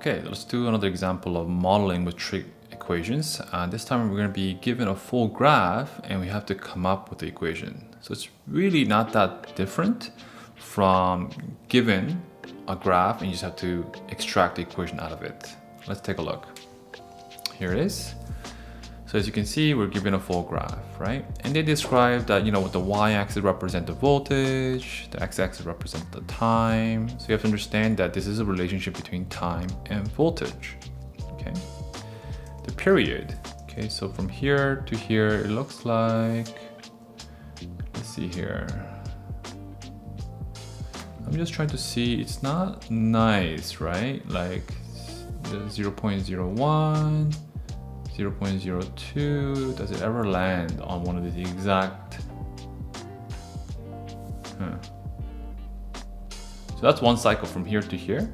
Okay, let's do another example of modeling with trig equations. This time we're going to be given a full graph and we have to come up with the equation. So it's really not that different from given a graph and you just have to extract the equation out of it. Let's take a look. Here it is. So as you can see, we're given a full graph, right? And they describe that, with the y-axis represent the voltage, the x-axis represent the time. So you have to understand that this is a relationship between time and voltage, okay? The period, okay? So from here to here, it looks like, let's see here. I'm just trying to see, it's not nice, right? Like the 0.01, 0.02, does it ever land on one of the exact? So that's one cycle from here to here.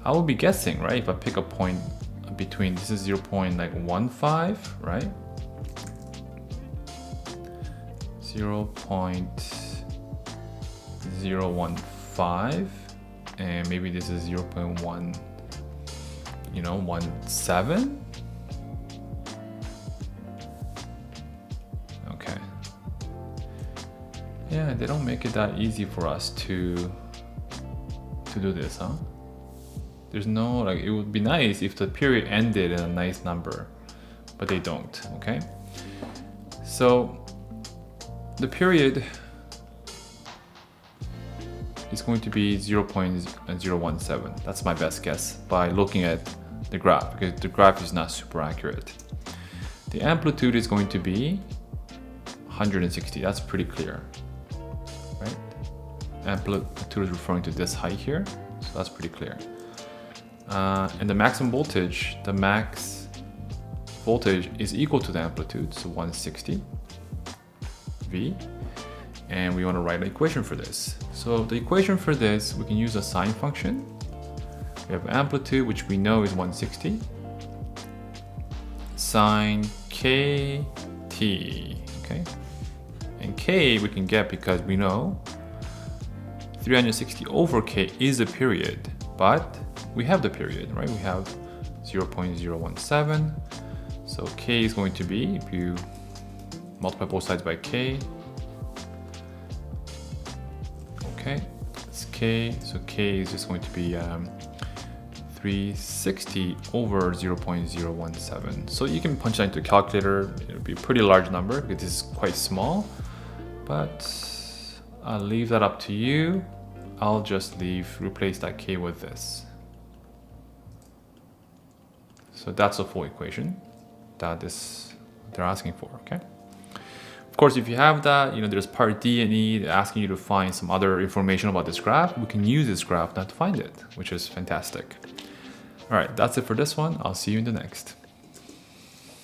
I will be guessing, right? If I pick a point between, this is 0.15, right? 0.015, and maybe this is 0.1. 17? Okay. Yeah, they don't make it that easy for us to do this, huh? There's no, it would be nice if the period ended in a nice number, but they don't, okay? So the period is going to be 0.017. That's my best guess by looking at the graph, because the graph is not super accurate. The amplitude is going to be 160. That's pretty clear, right? Amplitude is referring to this height here, so that's pretty clear. And the maximum voltage, the max voltage is equal to the amplitude, so 160 V. And we want to write an equation for this. So the equation for this, we can use a sine function. We have amplitude, which we know is 160. Sine kt, okay? And k we can get because we know 360 over k is a period, but we have the period, right? We have 0.017. So k is going to be, if you multiply both sides by k, okay, it's k, so k is just going to be 360 over 0.017. So you can punch that into a calculator. It'll be a pretty large number because this is quite small, but I'll leave that up to you. I'll just replace that k with this. So that's the full equation that they're asking for, okay? Of course, if you have that, there's part D and E asking you to find some other information about this graph. We can use this graph now to find it, which is fantastic. All right, that's it for this one. I'll see you in the next.